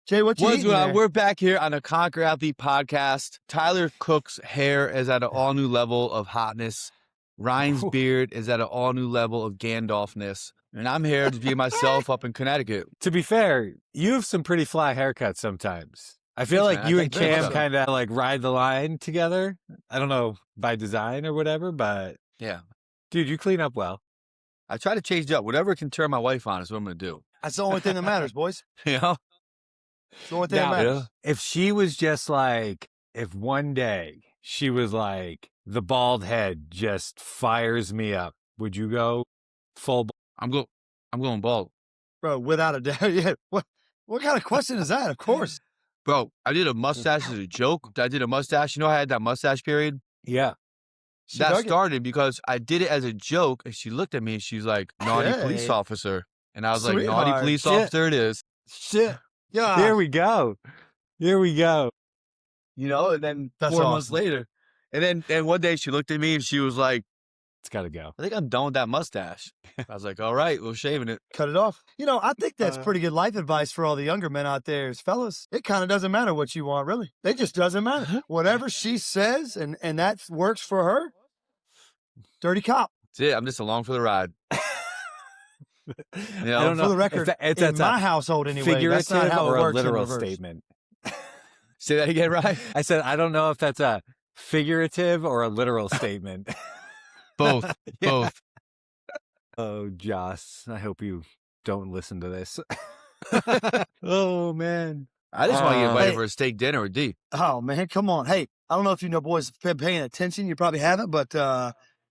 Jay, what you What's eating going on? there? We're back here on the Conquer Athlete podcast. Tyler Cooke's hair is at an all new level of hotness. Ryan's beard is at an all new level of Gandalfness. And I'm here to be myself up in Connecticut. To be fair, you have some pretty fly haircuts sometimes. I feel Thanks, like man. you I and think Cam so. kind of like ride the line together. I don't know, by design or whatever, but Yeah. dude, you clean up well. I try to change it up. Whatever can turn my wife on is what I'm going to do. That's the only thing that matters, boys. You know? It's the only thing Now, that matters. if she was just like, if one day she was like, the bald head just fires me up, would you go full? I'm going bald. Bro, without a doubt. Yeah. What kind of question is that? Of course. Bro, I did a mustache as a joke. I did a mustache. You know, I had that mustache period. Yeah. That dug it. started because I did it as a joke, and she looked at me and she's like, naughty police Hey. officer. And I was like, naughty Sweetheart. police Shit. officer it is. Shit. Yeah. Here we go. Here we go. You know, and then That's 4 months awesome. later. And then one day she looked at me and she was like, It's got to go. I think I'm done with that mustache. I was like, all right, we're shaving it. Cut it off. You know, I think that's pretty good life advice for all the younger men out there. Is fellas, it kind of doesn't matter what you want, really. It just doesn't matter. Whatever she says and that works for her, dirty cop. That's it. I'm just along for the ride. You I know, don't know. For the record, if in that's my a household anyway, that's not figurative how it or a works in literal reverse. statement. say that again, right? I said, I don't know if that's a figurative or a literal statement. Both. Yeah. Both. Oh, Joss, I hope you don't listen to this. Oh, man. I just want to get invited Hey. for a steak dinner with D. Oh, man, come on. Hey, I don't know if you know, boys, been paying attention. You probably haven't, but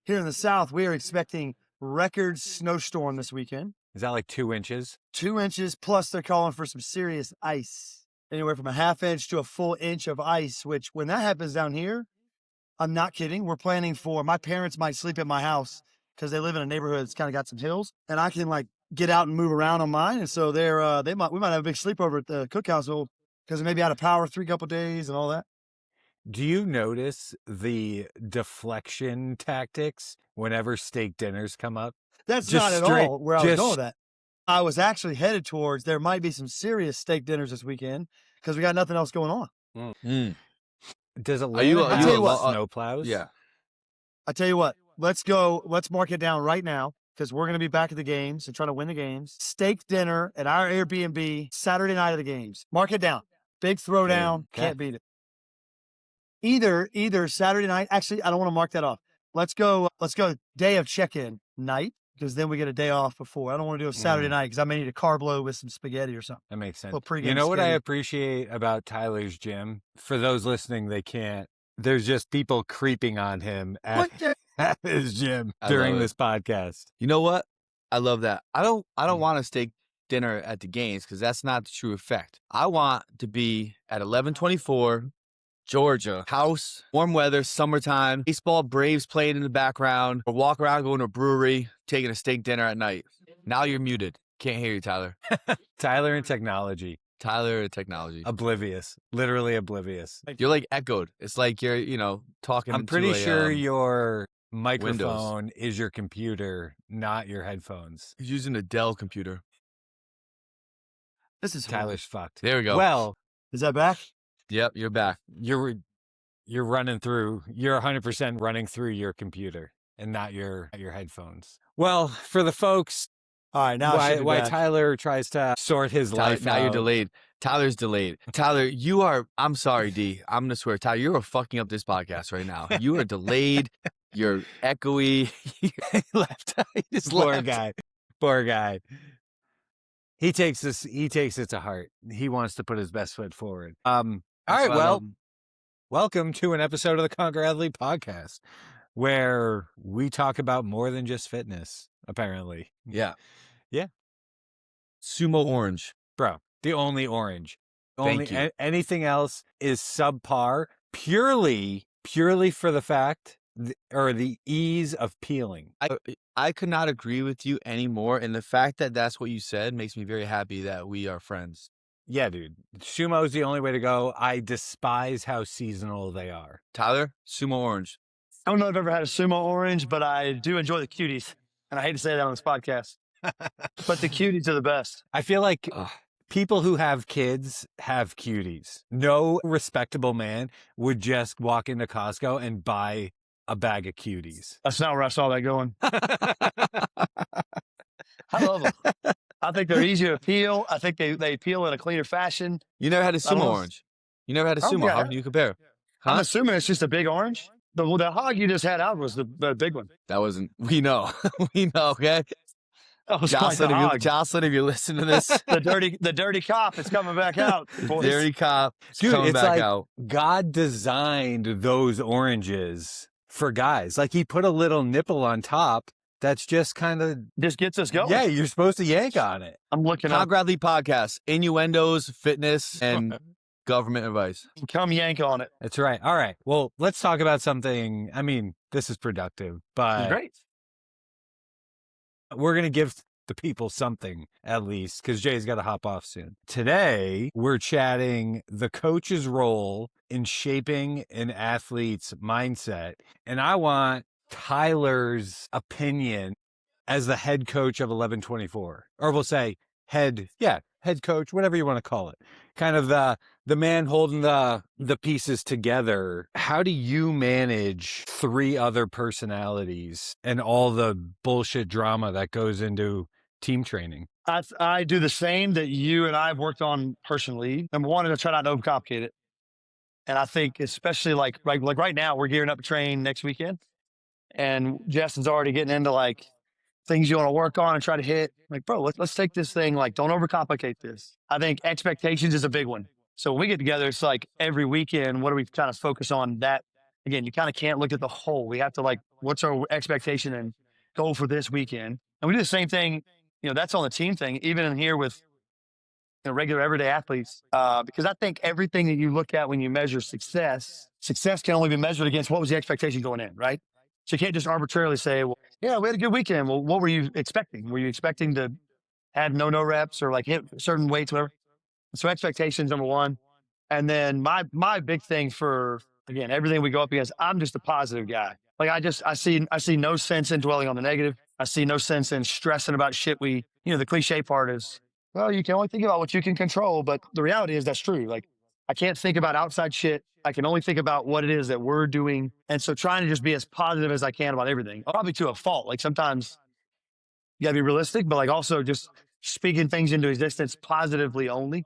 here in the South, we are expecting record snowstorm this weekend. Is that like 2 inches? 2 inches, plus they're calling for some serious ice. Anywhere from a half inch to a full inch of ice, which when that happens down here, I'm not kidding. We're planning for, my parents might sleep at my house because they live in a neighborhood that's kind of got some hills, and I can like get out and move around on mine. And so we might have a big sleepover at the Cooke household because they may be out of power 3 couple days and all that. Do you notice the deflection tactics whenever steak dinners come up? That's Just not at straight- all where I was just- going with that. I was actually headed towards, there might be some serious steak dinners this weekend because we got nothing else going on. Mm. Does it Are you- land are have you a- snow plows? Yeah. I tell you what, let's mark it down right now because we're going to be back at the games and trying to win the games. Steak dinner at our Airbnb Saturday night of the games. Mark it down. Big throwdown. Okay. Can't beat it. Either Saturday night. Actually, I don't want to mark that off. Let's go day of check-in night because then we get a day off before. I don't want to do a Saturday night because I may need a carb load with some spaghetti or something. That makes sense. Well, pregame You know what I schedule. appreciate about Tyler's gym? For those listening, they can't. There's just people creeping on him at his gym I during love it. this podcast. You know what? I love that. I don't want a steak dinner at the games because that's not the true effect. I want to be at 11:24, Georgia, house, warm weather, summertime, baseball, Braves playing in the background, or walk around going to a brewery, taking a steak dinner at night. Now you're muted. Can't hear you, Tyler. Tyler and technology. Tyler, technology. Oblivious. Literally oblivious. You're like echoed. It's like you're, talking. I'm into pretty a, sure your microphone Windows. is your computer, not your headphones. He's using a Dell computer. This is horrible. Tyler's fucked. There we go. Well, Is that back? Yep, you're back. you're running through. You're 100% running through your computer and not your headphones. Well, for the folks, All right, now I should be why back. Tyler tries to sort his Tyler, life now out. you're delayed. Tyler's delayed. Tyler, I'm sorry, D. I'm going to swear. Tyler, you are fucking up this podcast right now. You are delayed. You're echoey. He left. He just Poor left. guy. Poor guy. He takes it to heart. He wants to put his best foot forward. All That's right, why I well, love him. welcome to an episode of the Conquer Athlete podcast where we talk about more than just fitness, apparently. Yeah. Yeah. Sumo Orange. Bro, the only orange. Thank you. Anything else is subpar purely for the fact or the ease of peeling. I could not agree with you anymore. And the fact that that's what you said makes me very happy that we are friends. Yeah, dude. Sumo is the only way to go. I despise how seasonal they are. Tyler, Sumo Orange. I don't know if I've ever had a sumo orange, but I do enjoy the cuties. And I hate to say that on this podcast, but the cuties are the best. I feel like Ugh. People who have kids have cuties. No respectable man would just walk into Costco and buy a bag of cuties. That's not where I saw that going. I love them. I think they're easier to peel. I think they peel in a cleaner fashion. You never had a I don't sumo know. orange. You never had a Oh, sumo. yeah. How can you compare? I'm Huh? assuming it's just a big orange. The hog you just had out was the big one. That wasn't. We know. We know. Okay. That was quite the Jocelyn, hog. if you listen to this, The dirty cop is coming back out. Boys. Dirty Cop is Dude, coming it's back like out. God designed those oranges for guys. Like he put a little nipple on top that's just kind of, Just gets us going. yeah, you're supposed to yank on it. I'm looking Tom up. Bradley podcast, innuendos, fitness, and government advice. Come yank on it. That's right. All right. Well, let's talk about something. I mean, this is productive, but Great. we're going to give the people something at least because Jay's got to hop off soon. Today, we're chatting the coach's role in shaping an athlete's mindset. And I want Tyler's opinion as the head coach of 1124, or we'll say head coach, whatever you want to call it. Kind of the man holding the pieces together. How do you manage 3 other personalities and all the bullshit drama that goes into team training? I do the same that you and I have worked on personally. Number one, is to try not to overcomplicate it. And I think especially like right now, we're gearing up to train next weekend. And Justin's already getting into like things you want to work on and try to hit. Like, bro, let's take this thing, like, don't overcomplicate this. I think expectations is a big one. So when we get together, it's like every weekend, what do we kind of focus on that? Again, you kind of can't look at the whole. We have to like, what's our expectation and goal for this weekend? And we do the same thing, that's on the team thing, even in here with regular everyday athletes, because I think everything that you look at when you measure success can only be measured against what was the expectation going in, right? So you can't just arbitrarily say, well, yeah, we had a good weekend. Well, what were you expecting? Were you expecting to have no reps or like hit certain weights, whatever? So expectations, number one. And then my big thing for, again, everything we go up against, I'm just a positive guy. Like I see no sense in dwelling on the negative. I see no sense in stressing about shit. The cliche part is, well, you can only think about what you can control. But the reality is that's true. Like I can't think about outside shit. I can only think about what it is that we're doing. And so trying to just be as positive as I can about everything, probably to a fault. Like sometimes you gotta be realistic, but like also just speaking things into existence positively only.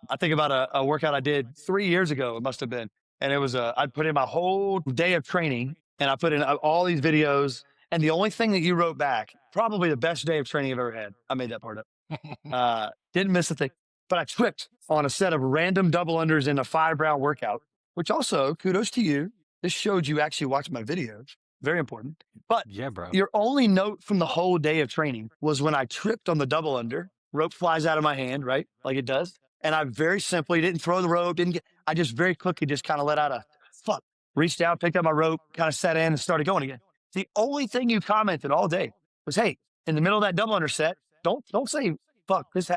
I think about a workout I did 3 years ago, it must've been. And it was I'd put in my whole day of training and I put in all these videos. And the only thing that you wrote back, probably the best day of training I've ever had. I made that part up. Didn't miss a thing, but I tripped on a set of random double unders in a 5-round workout, which also kudos to you. This showed you actually watched my videos. Very important. But Yeah, bro. your only note from the whole day of training was when I tripped on the double under, rope flies out of my hand, right? Like it does. And I very simply didn't throw the rope, I just very quickly just kind of let out a fuck, reached out, picked up my rope, kind of sat in and started going again. The only thing you commented all day was, hey, in the middle of that double under set, don't say fuck this,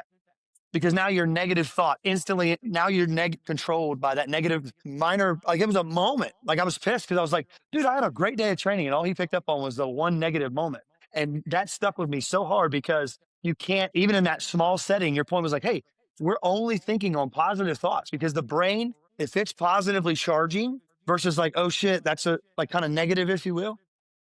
because now your negative thought instantly, now you're controlled by that negative minor, like it was a moment. Like I was pissed because I was like, dude, I had a great day of training and all he picked up on was the one negative moment. And that stuck with me so hard because you can't, even in that small setting, your point was like, hey, we're only thinking on positive thoughts because the brain, if it's positively charging versus like, oh shit, that's a like kind of negative, if you will.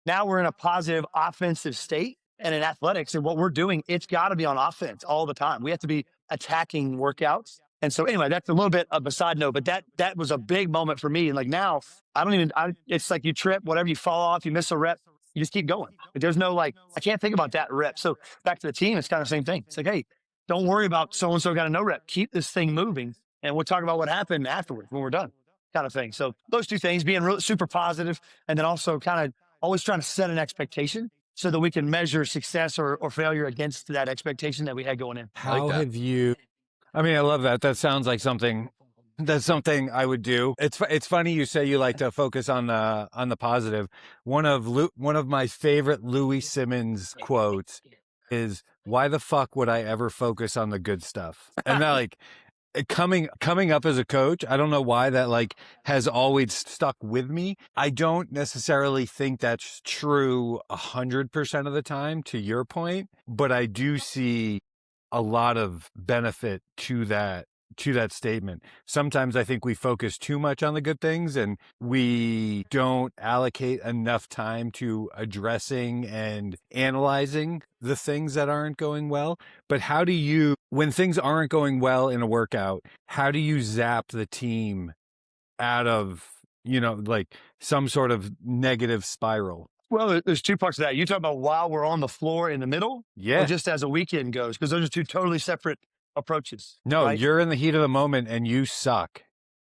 Now we're in a positive offensive state. And in athletics and what we're doing, it's got to be on offense all the time. We have to be attacking workouts. And so anyway, that's a little bit of a side note, but that was a big moment for me. And like now it's like you trip, whatever, you fall off, you miss a rep, you just keep going. But there's no like, I can't think about that rep. So back to the team, it's kind of the same thing. It's like, hey, don't worry about so-and-so got a no rep. Keep this thing moving. And we'll talk about what happened afterwards when we're done kind of thing. So those two things, being really super positive and then also kind of always trying to set an expectation so that we can measure success or failure against that expectation that we had going in. How have you, I mean, I love that. That sounds like something, that's something I would do. It's funny you say you like to focus on the positive. One of my favorite Louis Simmons quotes is, why the fuck would I ever focus on the good stuff? And that like, coming up as a coach, I don't know why that like has always stuck with me. I don't necessarily think that's true 100% of the time, to your point, but I do see a lot of benefit to that statement. Sometimes I think we focus too much on the good things and we don't allocate enough time to addressing and analyzing the things that aren't going well. But how do you, when things aren't going well in a workout, how do you zap the team out of, like some sort of negative spiral? Well, there's two parts of that. You talk about while we're on the floor in the middle, or Yeah. just as a weekend goes, because those are two totally separate approaches. No, right? you're in the heat of the moment and you suck.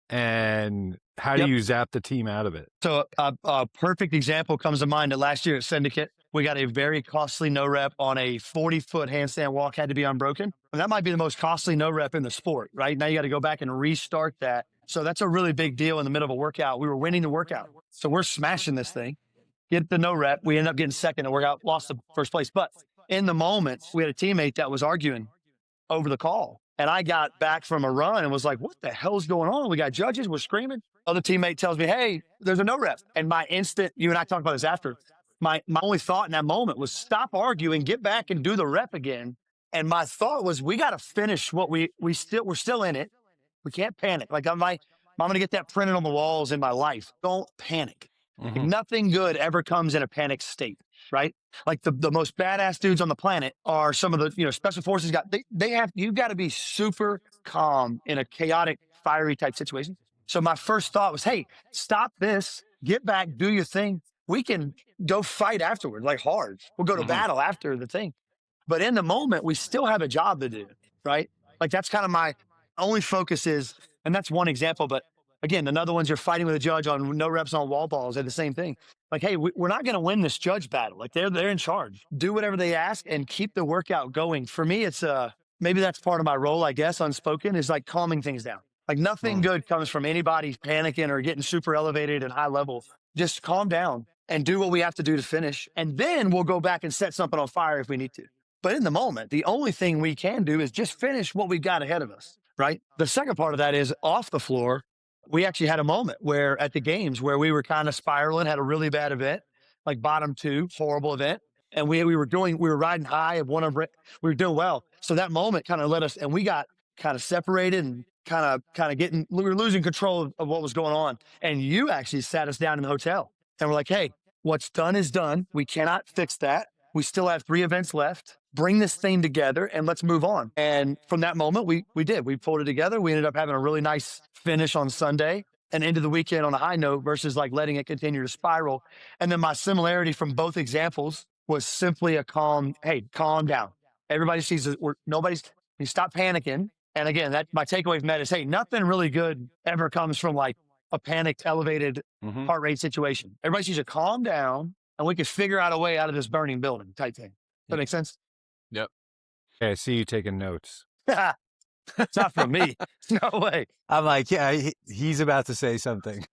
And how do Yep. you zap the team out of it? So a perfect example comes to mind that last year at Syndicate, we got a very costly no rep on a 40-foot handstand walk, had to be unbroken. And that might be the most costly no rep in the sport, right? Now you got to go back and restart that. So that's a really big deal in the middle of a workout. We were winning the workout. So we're smashing this thing, get the no rep. We end up getting second. The workout lost the first place. But in the moment, we had a teammate that was arguing over the call. And I got back from a run and was like, what the hell's going on? We got judges, we're screaming. Other teammate tells me, hey, there's a no rep. And my instant, you and I talked about this after, my only thought in that moment was stop arguing, get back and do the rep again. And my thought was, we got to finish what we're still in it. We can't panic. Like I'm going to get that printed on the walls in my life. Don't panic. Like nothing good ever comes in a panic state, right? Like the most badass dudes on the planet are some of the, special forces you've got to be super calm in a chaotic, fiery type situation. So my first thought was, hey, stop this, get back, do your thing. We can go fight afterward, like hard. We'll go to battle after the thing. But in the moment, we still have a job to do, right? Like that's kind of my only focus is, and that's one example, but again, another one's you're fighting with a judge on no reps on wall balls. They're the same thing. Like, hey, we're not going to win this judge battle. Like they're in charge. Do whatever they ask and keep the workout going. For me, it's maybe that's part of my role, I guess, unspoken, is like calming things down. Like nothing good comes from anybody panicking or getting super elevated and high level. Just calm down and do what we have to do to finish. And then we'll go back and set something on fire if we need to. But in the moment, the only thing we can do is just finish what we've got ahead of us, right? The second part of that is off the floor. We actually had a moment where at the games where we were kind of spiraling, had a really bad event, like bottom two, horrible event. And we were riding high of we were doing well. So that moment kind of let us, and we got kind of separated and kind of we were losing control of what was going on. And you actually sat us down in the hotel and we're like, hey, what's done is done. We cannot fix that. We still have 3 events left. Bring this thing together and let's move on. And from that moment, we did. We pulled it together. We ended up having a really nice finish on Sunday and into the weekend on a high note versus like letting it continue to spiral. And then my similarity from both examples was simply a calm, hey, calm down. Everybody sees it. You stop panicking. And again, that my takeaway from that is, hey, nothing really good ever comes from like a panicked, elevated heart rate situation. Everybody sees a calm down and we can figure out a way out of this burning building type thing. Does that make sense? Yep. Okay, I see you taking notes. It's not from me. No way. I'm like, yeah, he's about to say something.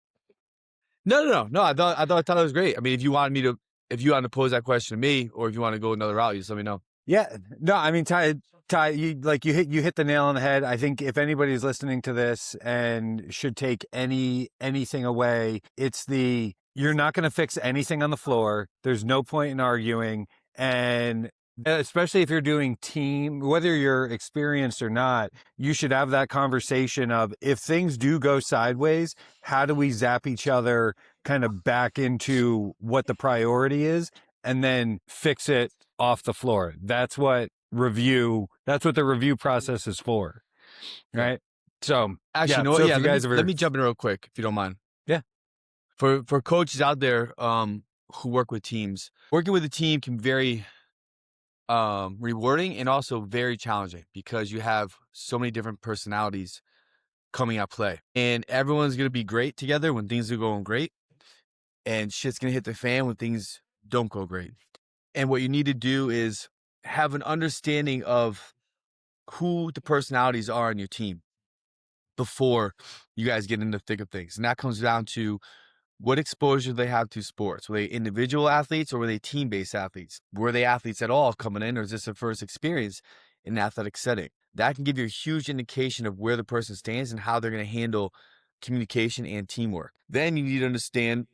No. I thought it was great. I mean, if you wanted to pose that question to me, or if you want to go another route, you just let me know. Yeah, no, I mean, Ty, you hit the nail on the head. I think if anybody's listening to this and should take anything away, it's you're not going to fix anything on the floor. There's no point in arguing, and especially if you're doing team, whether you're experienced or not, you should have that conversation of if things do go sideways, how do we zap each other kind of back into what the priority is and then fix it off the floor. That's what the review process is for. Right. So Actually, let me jump in real quick, if you don't mind. Yeah. For coaches out there who work with teams, working with a team can be very rewarding and also very challenging because you have so many different personalities coming at play. And everyone's going to be great together when things are going great. And shit's going to hit the fan when things don't go great. And what you need to do is have an understanding of who the personalities are on your team before you guys get in the thick of things. And that comes down to what exposure they have to sports. Were they individual athletes or were they team-based athletes? Were they athletes at all coming in, or is this their first experience in an athletic setting? That can give you a huge indication of where the person stands and how they're going to handle communication and teamwork. Then you need to understand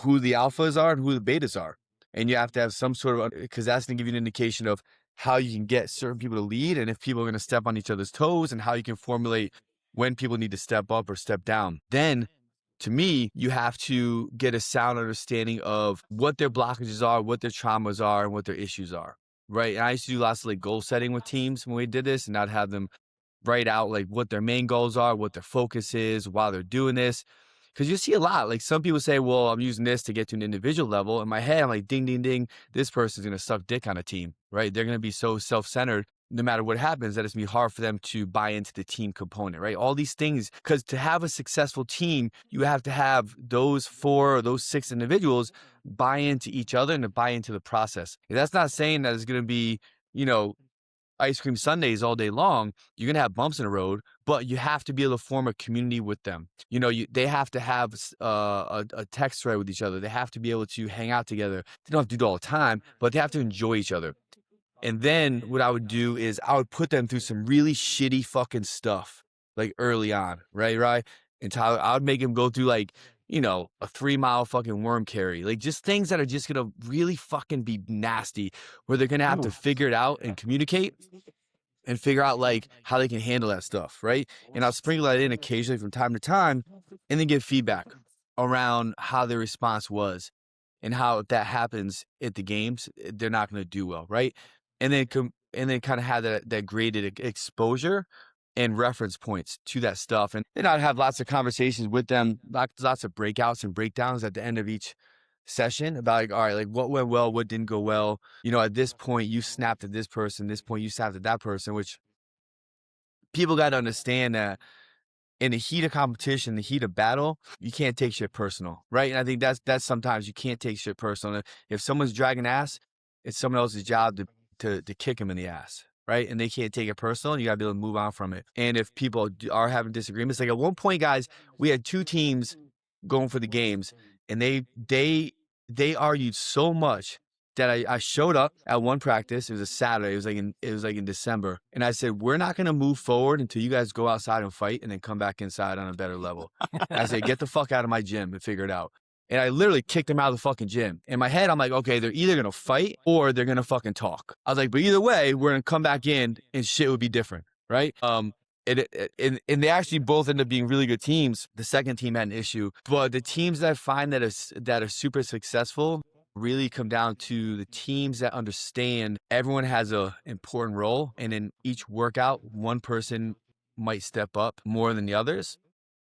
who the alphas are and who the betas are. And you have to have some sort of, because that's going to give you an indication of how you can get certain people to lead and if people are going to step on each other's toes and how you can formulate when people need to step up or step down. Then to me, you have to get a sound understanding of what their blockages are, what their traumas are, and what their issues are, right? And I used to do lots of like goal setting with teams when we did this, and I'd have them write out like what their main goals are, what their focus is while they're doing this. Because you see a lot, like some people say, well, I'm using this to get to an individual level. In my head, I'm like, ding, ding, ding, this person's going to suck dick on a team, right? They're going to be so self-centered no matter what happens, that it's going to be hard for them to buy into the team component, right? All these things, because to have a successful team, you have to have those 4 or those 6 individuals buy into each other and to buy into the process. And that's not saying that it's going to be, you know, ice cream sundaes all day long. You're going to have bumps in the road, but you have to be able to form a community with them. You know, they have to have a text thread with each other. They have to be able to hang out together. They don't have to do it all the time, but they have to enjoy each other. And then what I would do is I would put them through some really shitty fucking stuff, like early on, right? And Tyler, I would make them go through like, you know, a 3-mile fucking worm carry, like just things that are just going to really fucking be nasty, where they're going to have to figure it out and communicate and figure out like how they can handle that stuff, right? And I'll sprinkle that in occasionally from time to time and then give feedback around how their response was and how if that happens at the games, they're not going to do well, right? And then kind of have that graded exposure and reference points to that stuff. And then I'd have lots of conversations with them, lots of breakouts and breakdowns at the end of each session about like, all right, like what went well, what didn't go well. You know, at this point you snapped at this person, this point you snapped at that person, which people got to understand that in the heat of competition, the heat of battle, you can't take shit personal, right? And I think that's sometimes you can't take shit personal. If someone's dragging ass, it's someone else's job to kick them in the ass, right? And they can't take it personal. And you got to be able to move on from it. And if people are having disagreements, like at one point, guys, we had 2 teams going for the games, and they argued so much that I showed up at one practice. It was a Saturday. It was like in December, and I said, we're not gonna move forward until you guys go outside and fight, and then come back inside on a better level. I said, get the fuck out of my gym and figure it out. And I literally kicked them out of the fucking gym. In my head, I'm like, okay, they're either gonna fight or they're gonna fucking talk. I was like, but either way, we're gonna come back in and shit would be different, right? And they actually both ended up being really good teams. The second team had an issue, but the teams that I find that are super successful really come down to the teams that understand everyone has a important role, and in each workout, one person might step up more than the others,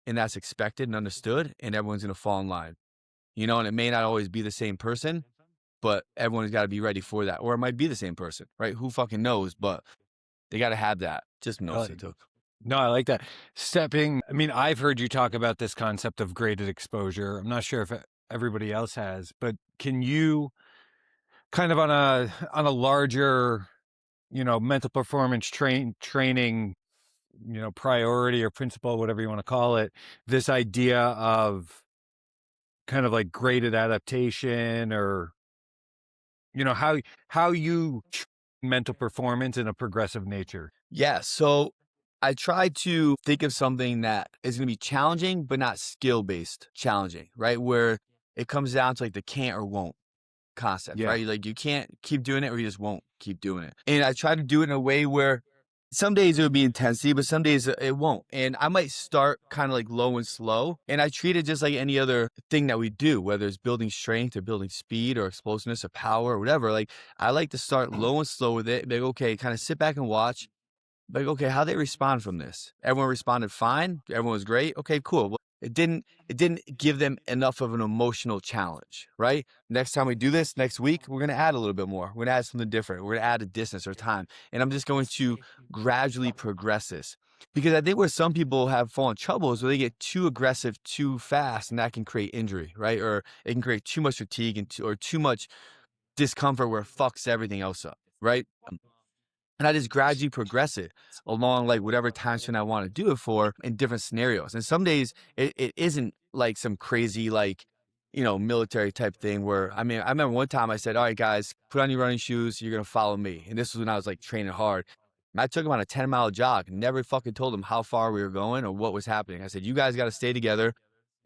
and that's expected and understood, and everyone's gonna fall in line. You know, and it may not always be the same person, but everyone's got to be ready for that. Or it might be the same person, right? Who fucking knows? But they got to have that. Just notice it. No, I like that. I mean, I've heard you talk about this concept of graded exposure. I'm not sure if everybody else has, but can you kind of on a larger, you know, mental performance training, you know, priority or principle, whatever you want to call it, this idea of kind of like graded adaptation, or, you know, how you mental performance in a progressive nature? Yeah. So I try to think of something that is going to be challenging, but not skill-based challenging, right? Where it comes down to like the can't or won't concept, right? Like you can't keep doing it or you just won't keep doing it. And I try to do it in a way where some days it would be intensity, but some days it won't. And I might start kind of like low and slow. And I treat it just like any other thing that we do, whether it's building strength or building speed or explosiveness or power or whatever. Like I like to start low and slow with it. Like, okay, kind of sit back and watch. Like, okay, how they respond from this? Everyone responded fine. Everyone was great. Okay, cool. Well, it didn't give them enough of an emotional challenge, right? Next time we do this, next week, we're going to add a little bit more. We're going to add something different. We're going to add a distance or time. And I'm just going to gradually progress this. Because I think where some people have fallen trouble is where they get too aggressive too fast, and that can create injury, right? Or it can create too much fatigue or too much discomfort where it fucks everything else up, right? And I just gradually progress it along like whatever time span I want to do it for in different scenarios. And some days it isn't like some crazy, like, you know, military type thing where, I mean, I remember one time I said, all right, guys, put on your running shoes. You're going to follow me. And this was when I was like training hard. And I took them on a 10-mile jog and never fucking told them how far we were going or what was happening. I said, you guys got to stay together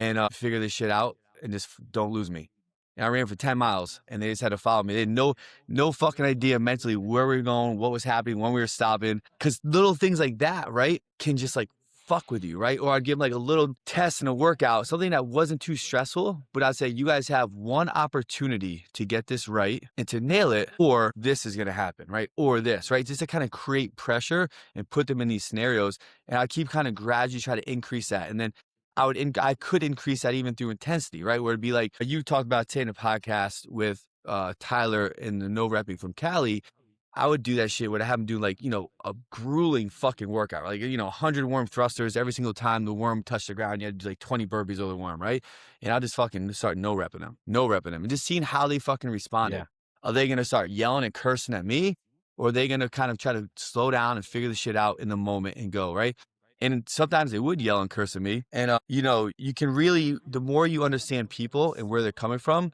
and figure this shit out and just don't lose me. And I ran for 10 miles and they just had to follow me. They had no fucking idea mentally where we were going, what was happening, when we were stopping. Cause little things like that, right, can just like fuck with you, right? Or I'd give them like a little test and a workout, something that wasn't too stressful, but I'd say, you guys have one opportunity to get this right and to nail it, or this is going to happen, right? Or this, right? Just to kind of create pressure and put them in these scenarios. And I keep kind of gradually try to increase that. And then I could increase that even through intensity, right? Where it'd be like, you talked about today in a podcast with Tyler in the no repping from Cali. I would do that shit where I have him do like, a grueling fucking workout, like, 100 worm thrusters every single time the worm touched the ground. You had to do like 20 burpees over the worm, right? And I'll just fucking start no repping them, and just seeing how they fucking responded. Yeah. Are they going to start yelling and cursing at me? Or are they going to kind of try to slow down and figure the shit out in the moment and go, right? And sometimes they would yell and curse at me. And, you can really, the more you understand people and where they're coming from,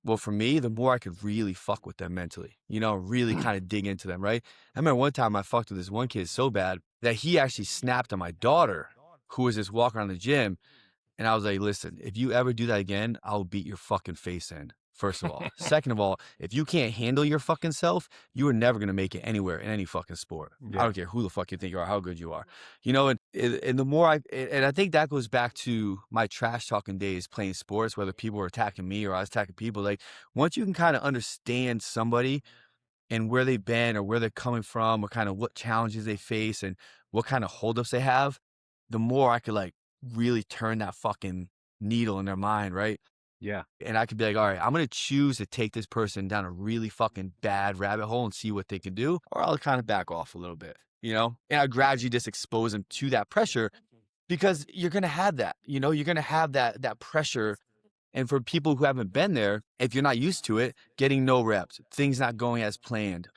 well, for me, the more I could really fuck with them mentally, really kind of dig into them, right? I remember one time I fucked with this one kid so bad that he actually snapped on my daughter, who was just walking around the gym. And I was like, listen, if you ever do that again, I'll beat your fucking face in, first of all. Second of all, if you can't handle your fucking self, you are never going to make it anywhere in any fucking sport. Yeah. I don't care who the fuck you think you are, how good you are. And the more and I think that goes back to my trash talking days playing sports, whether people were attacking me or I was attacking people. Like, once you can kind of understand somebody and where they've been or where they're coming from or kind of what challenges they face and what kind of holdups they have, the more I could like really turn that fucking needle in their mind, right? Yeah. And I could be like, all right, I'm going to choose to take this person down a really fucking bad rabbit hole and see what they can do, or I'll kind of back off a little bit, and I gradually just expose them to that pressure, because you're going to have that, you're going to have that pressure. And for people who haven't been there, if you're not used to it, getting no reps, things not going as planned,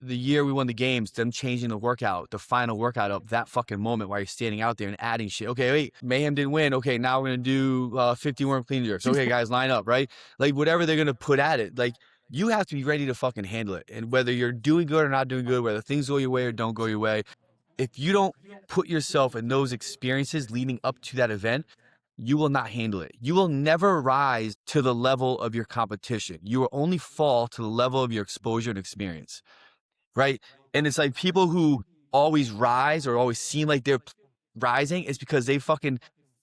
the year we won the games, them changing the workout, the final workout of that fucking moment while you're standing out there and adding shit. Okay, wait, Mayhem didn't win. Okay, now we're going to do 50 worm clean jerks. Okay, guys, line up, right? Like, whatever they're going to put at it, like, you have to be ready to fucking handle it. And whether you're doing good or not doing good, whether things go your way or don't go your way, if you don't put yourself in those experiences leading up to that event, you will not handle it. You will never rise to the level of your competition. You will only fall to the level of your exposure and experience, right? And it's like people who always rise or always seem like they're rising is because they fucking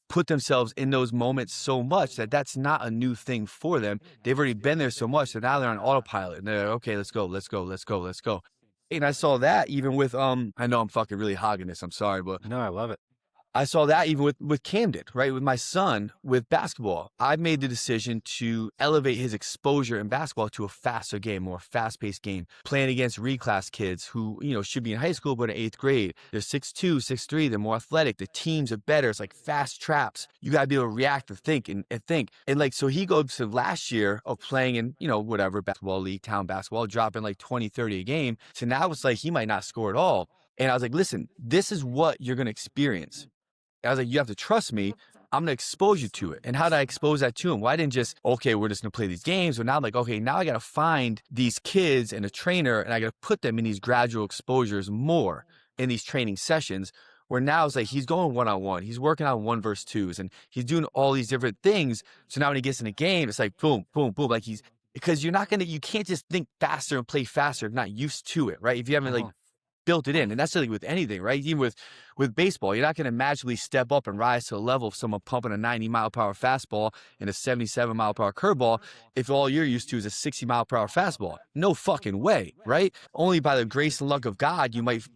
put themselves in those moments so much that that's not a new thing for them. They've already been there so much that now they're on autopilot and they're like, okay, let's go. And I saw that even with, I know I'm fucking really hogging this. I'm sorry, but No, I love it. I saw that even with Camden, right? With my son, with basketball, I made the decision to elevate his exposure in basketball to a faster game, more fast-paced game, playing against reclass kids who, should be in high school, but in 8th grade. They're 6'2", 6'3", they're more athletic. The teams are better. It's like fast traps. You got to be able to react and think and think. And like, so he goes to last year of playing in, whatever, basketball league, town basketball, dropping like 20, 30 a game. So now it's like he might not score at all. And I was like, listen, this is what you're going to experience. I was like, you have to trust me. I'm going to expose you to it. And how did I expose that to him? Well, I didn't just, okay, we're just going to play these games. But now I'm like, okay, now I got to find these kids and a trainer and I got to put them in these gradual exposures more in these training sessions where now it's like he's going one-on-one. He's working on 1 versus 2s and he's doing all these different things. So now when he gets in a game, it's like boom, boom, boom. Like because you can't just think faster and play faster if you're not used to it, right? If you haven't like built it in. And that's like with anything, right? Even with baseball, you're not going to magically step up and rise to the level of someone pumping a 90-mile-per-hour fastball and a 77-mile-per-hour curveball if all you're used to is a 60-mile-per-hour fastball. No fucking way, right? Only by the grace and luck of God, you might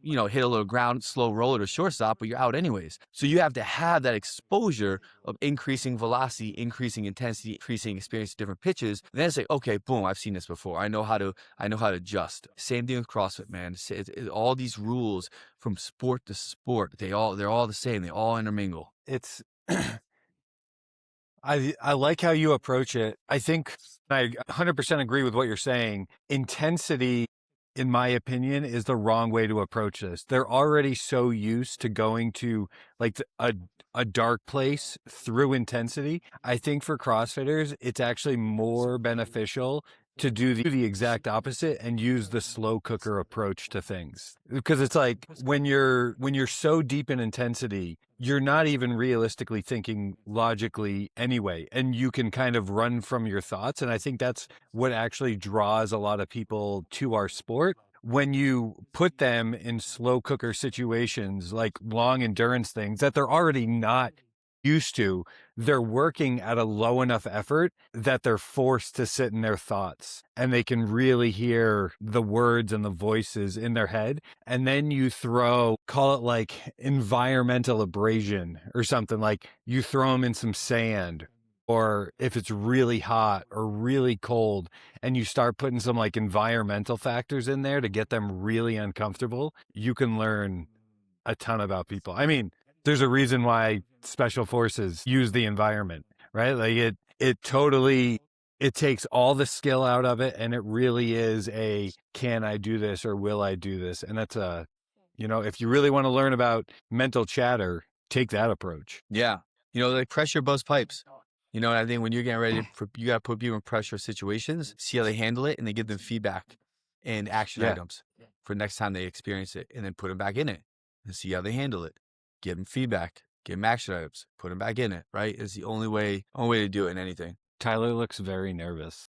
hit a little ground, slow roller to shortstop, but you're out anyways. So you have to have that exposure of increasing velocity, increasing intensity, increasing experience of different pitches. And then it's like, okay, boom, I've seen this before. I know how to adjust. Same thing with CrossFit, man. All these rules from sport to sport, they're all the same. They all intermingle. It's I like how you approach it. I think I 100% agree with what you're saying. Intensity, in my opinion, is the wrong way to approach this. They're already so used to going to like a dark place through intensity. I think for CrossFitters, it's actually more beneficial to do the exact opposite and use the slow cooker approach to things. Because it's like when you're so deep in intensity, you're not even realistically thinking logically anyway, and you can kind of run from your thoughts. And I think that's what actually draws a lot of people to our sport. When you put them in slow cooker situations, like long endurance things that they're already not used to, they're working at a low enough effort that they're forced to sit in their thoughts and they can really hear the words and the voices in their head. And then you call it like environmental abrasion or something, like you throw them in some sand, or if it's really hot or really cold, and you start putting some like environmental factors in there to get them really uncomfortable, you can learn a ton about people. I mean, there's a reason why special forces use the environment, right? Like it takes all the skill out of it, and it really is can I do this or will I do this? And that's if you really want to learn about mental chatter, take that approach. Yeah. Like pressure buzz pipes. And I think when you're getting ready you got to put people in pressure situations, see how they handle it, and then give them feedback and action items for next time they experience it, and then put them back in it and see how they handle it. Give them feedback, give them action items, put them back in it, right? It's the only way to do it in anything. Tyler looks very nervous.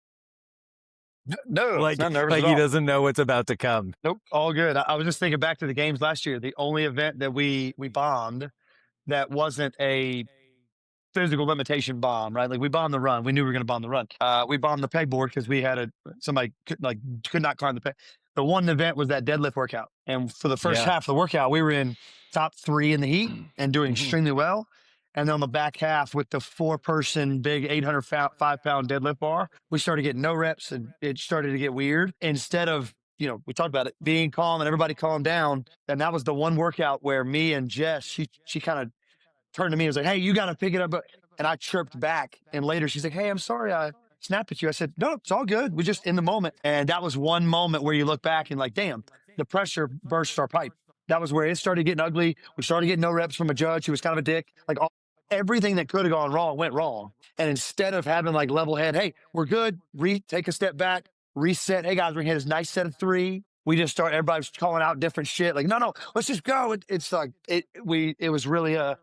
No, like, not nervous like at he all. doesn't know what's about to come. Nope, all good. I was just thinking back to the games last year. The only event that we bombed that wasn't a physical limitation bomb, right? Like we bombed the run. We knew we were going to bomb the run. We bombed the pegboard because we had somebody could not climb the peg. The one event was that deadlift workout. And for the first half of the workout, we were in top 3 in the heat and doing extremely well. And then on the back half with the 4-person big 805-pound deadlift bar, we started getting no reps and it started to get weird. Instead of, we talked about it being calm and everybody calm down. And that was the one workout where me and Jess, she kind of turned to me and was like, hey, you got to pick it up. And I chirped back. And later she's like, hey, I'm sorry I snapped at you. I said, no, it's all good. We're just in the moment. And that was one moment where you look back and like, damn, the pressure burst our pipe. That was where it started getting ugly. We started getting no reps from a judge who was kind of a dick. Like everything that could have gone wrong went wrong. And instead of having like level head, hey, we're good, take a step back, reset. Hey guys, we're going to hit this nice set of 3. We just everybody's calling out different shit. Like, no, let's just go. It's like, it was really a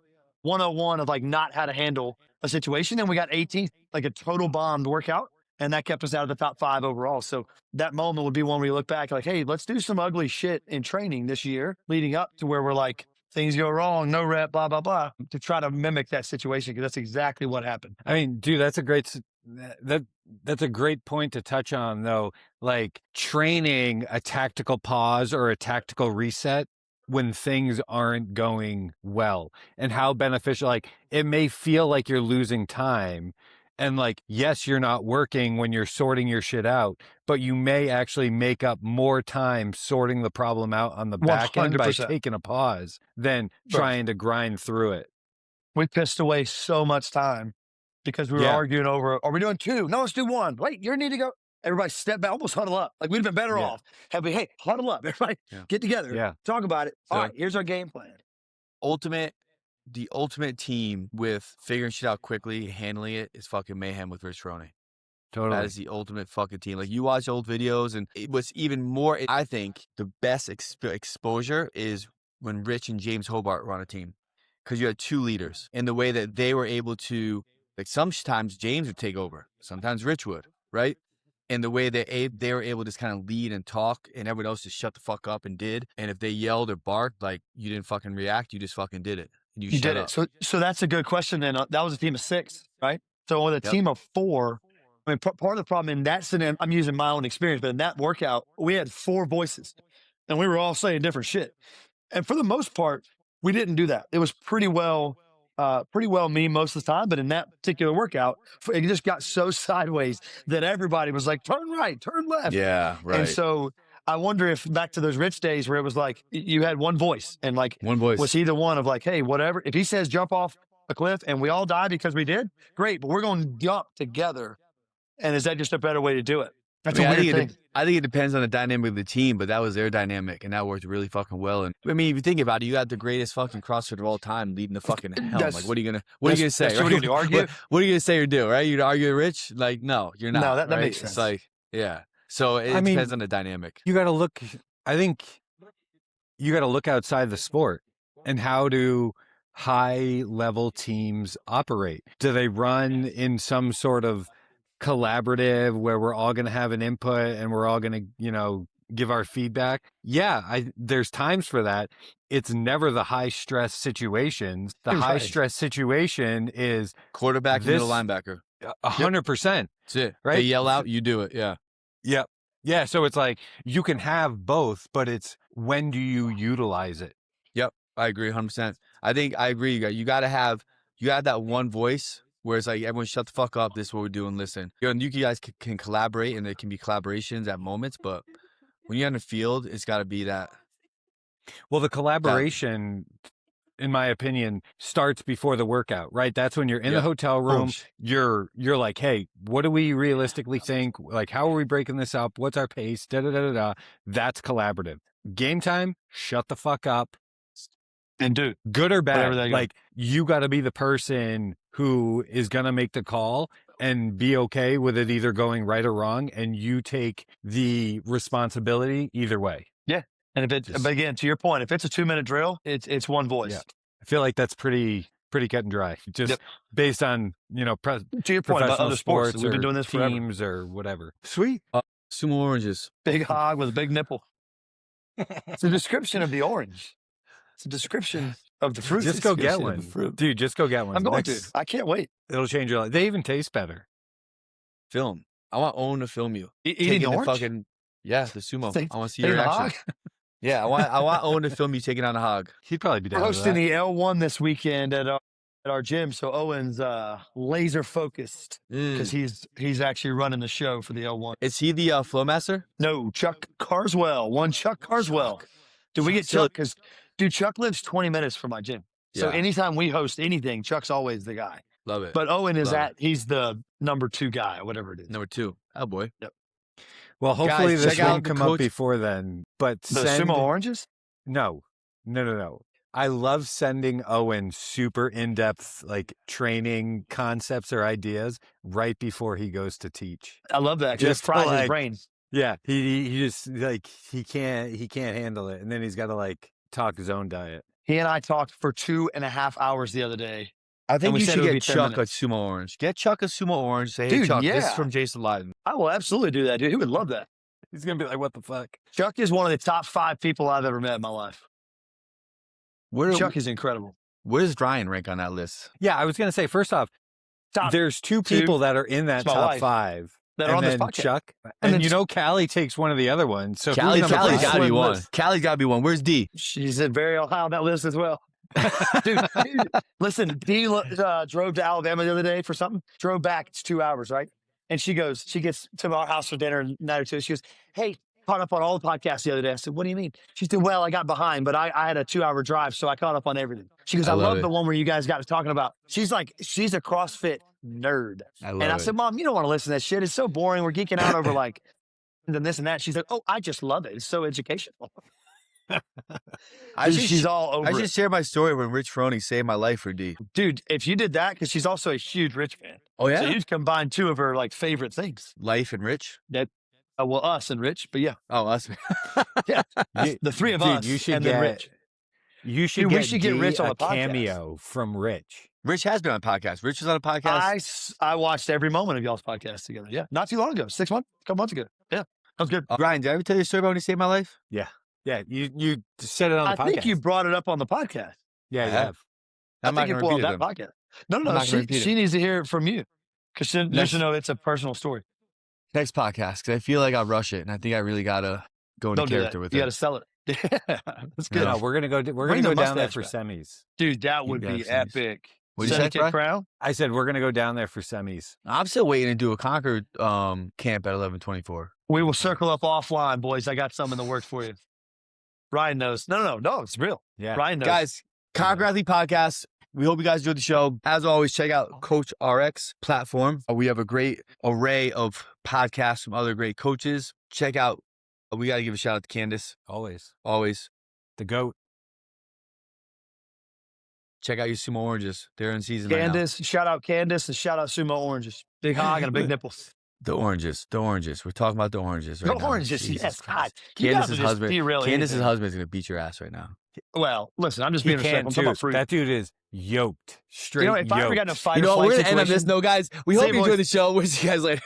101 of like not how to handle a situation. And we got 18th, like a total bombed workout. And that kept us out of the top 5 overall. So that moment would be one where you look back like, hey, let's do some ugly shit in training this year leading up to where we're like, things go wrong, no rep, blah, blah, blah, to try to mimic that situation. Because that's exactly what happened. I mean, dude, that's a great point to touch on, though. Like training a tactical pause or a tactical reset when things aren't going well, and how beneficial, like it may feel like you're losing time. And like, yes, you're not working when you're sorting your shit out, but you may actually make up more time sorting the problem out on the back end by 100%. taking a pause than trying to grind through it. We pissed away so much time because we were arguing over, are we doing 2? No, let's do 1. Wait, you need to go. Everybody step back, almost huddle up. Like we'd have been better off. Hey, huddle up. Everybody get together. Talk about it. All right, here's our game plan. The ultimate team with figuring shit out quickly, handling it, is fucking Mayhem with Rich Roney. Totally. That is the ultimate fucking team. Like you watch old videos, and it was even more, I think the best exposure is when Rich and James Hobart were on a team. Because you had 2 leaders, and the way that they were able to, like sometimes James would take over, sometimes Rich would, right? And the way that they were able to just kind of lead and talk, and everyone else just shut the fuck up and did. And if they yelled or barked, like you didn't fucking react, you just fucking did it. And you did it. So that's a good question. Then that was a team of 6, right? So with a team of 4, I mean, part of the problem in that scenario, I'm using my own experience, but in that workout, we had 4 voices, and we were all saying different shit. And for the most part, we didn't do that. It was pretty well me most of the time. But in that particular workout, it just got so sideways that everybody was like, turn right, turn left. Yeah, right. And so I wonder if back to those Rich days where it was like you had one voice, and like one voice. Was he the one of like, hey, whatever. If he says jump off a cliff and we all die because we did, great, but we're going to jump together. And is that just a better way to do it? That's a weird thing. I think it depends on the dynamic of the team, but that was their dynamic, and that worked really fucking well. And I mean, if you think about it, you got the greatest fucking CrossFit of all time leading the fucking helm. Like, what are you gonna say? Right? What are you gonna argue? What are you gonna say or do? Right? You gonna argue with Rich? Like, no, you're not. No, that right? makes sense. It's like Yeah. So it I mean, depends on the dynamic. You got to look. I think you got to look outside the sport and how do high level teams operate? Do they run in some sort of collaborative where we're all going to have an input and we're all going to, give our feedback? Yeah, there's times for that. It's never the high stress situations. The high Right. stress situation is Quarterback and middle this- linebacker. 100%. That's it. Right? They yell out, you do it. Yeah. Yep. Yeah. So it's like you can have both, but it's when do you utilize it? Yep. I agree 100%. I think I agree. You got to have that one voice where it's like, everyone shut the fuck up. This is what we're doing. Listen. You guys can collaborate, and there can be collaborations at moments, but when you're on the field, it's got to be that. Well, the collaboration, in my opinion, starts before the workout, right? That's when you're in the hotel room. You're like, hey, what do we realistically think? Like, how are we breaking this up? What's our pace? Da da da da da. That's collaborative. Game time, shut the fuck up. And dude, Good or whatever bad, they go. like you got to be the person who is gonna make the call and be okay with it either going right or wrong, and you take the responsibility either way. and if but again, to your point, if it's a 2-minute drill, it's one voice. Yeah. I feel like that's pretty cut and dry, just based on To your point about professional other sports, sports we've been or doing this forever. teams or whatever. Sweet. Sumo oranges. Big hog with a big nipple. It's a description of the orange. It's a description of the fruit. Just go get Description of one, the fruit. dude. Just go get one. I'm going Next- to. I can't wait. It'll change your life. They even taste better. Film. I want Owen to film you. Eating Taking the the orange? fucking the sumo. Take- I want to see Taking your the reaction. hog? Yeah, I want Owen to film you taking on a hog. He'd probably be down We're with hosting that. the L1 this weekend at our gym, so Owen's laser focused because he's actually running the show for the L1. Is he the flow master? No, Chuck Carswell. One Chuck Carswell. Did we get So- Chuck? Because dude, Chuck lives 20 minutes from my gym. So Yeah. anytime we host anything, Chuck's always the guy. Love it. But Owen is Love he's the number 2 guy, whatever it is. Number 2. Oh boy. Well, hopefully Guys, this check out won't the come up coach- before then. But The send sumo oranges? no. I love sending Owen super in-depth like training concepts or ideas right before he goes to teach. I love that. Just Just fries his like- brain. Yeah, he just like he can't handle it, and then he's got to like talk his own diet. He and I talked for 2.5 hours the other day. I think we you said should it would get be 10 Chuck minutes. a sumo orange. Get Chuck a sumo orange. Say, hey, Dude, Chuck, this is yeah. from Jason Lyden. I will absolutely do that, dude. He would love that. He's gonna be like, "What the fuck?" Chuck is one of the top 5 people I've ever met in my life. Where Chuck is incredible. does Ryan rank on that list? Yeah, I was gonna say first off, Top there's two people that are in that my top wife 5. that and are on this then podcast. Chuck, And and, then Callie takes one of the other ones. So Callie's who's number Callie's five? got to be Slim one. list. Callie's got to be one. Where's D? She's very high on that list as well. dude, listen, Dee drove to Alabama the other day for something. Drove back. It's 2 hours, right? And she gets to our house for dinner a night or two. She goes, hey, caught up on all the podcasts the other day. I said, what do you mean? She said, well, I got behind, but I had a 2-hour drive, so I caught up on everything. She goes, I I love love it. the one where you guys got to talking about. She's a CrossFit nerd. I love And I it. said, Mom, you don't want to listen to that shit. It's so boring. We're geeking out over like and this and that. She's like, oh, I just love it. It's so educational. She's all over I it. just shared my story when Rich Froning saved my life for D. Dude, if you did that, because she's also a huge Rich fan. Oh, yeah? So you'd combine 2 of her like favorite things. Life and Rich? Well, us and Rich, but yeah, Oh, us. the 3 of Dude, us you should and get then Rich. You should Dude, we get, should get Dee Rich on a the podcast. cameo from Rich. Rich has been on a podcast. Rich was on a podcast. I watched every moment of y'all's podcast together. Yeah, not too long ago, 6 months, a couple months ago. Yeah, that was good. Ryan, did I ever tell you a story about when he saved my life? Yeah, you said it on I the podcast. think you brought it up on the podcast. Yeah, I you have. have. I'm I not think going you to pulled repeat that it. podcast. No, I'm not gonna repeat it. she needs to hear it from you because she needs to know it's a personal story. Next podcast, because I feel like I'll rush it, and I think I really got to go into Don't do that. character with You it. got to sell it. That's good. No, we're gonna go. We're Bring gonna the go down there mustache for back. semis. Dude, that would You be got semis. epic. What'd you say, Syndicate Fry? Crown? I said we're gonna go down there for semis. I'm still waiting to do a Concord camp at 1124. We will circle up offline, boys. I got some in the works for you. Ryan knows. No, it's real. Yeah, Ryan knows. Guys, Concord Athlete Podcast. We hope you guys enjoyed the show. As always, check out Coach RX platform. We have a great array of podcasts from other great coaches. Check out, we got to give a shout out to Candace. always Always. the goat. Check out your Sumo Oranges. They're in season right now. Candace, shout out Candace and shout out Sumo Oranges. Big hog and a big nipples. The oranges. We're talking about the oranges right The now. oranges, Jesus yes, Christ. God. You gotta Candace's just husband. be real Candace's anything. husband is gonna beat your ass right now. Well, listen, I'm just He being can respectful. I'm talking too. about fruit. That dude is yoked. Straight You know, if I ever got in a yoked. fight You or know what? flight We're gonna end on this situation, note, guys. We Say, hope you enjoyed boys. the show. We'll see you guys later.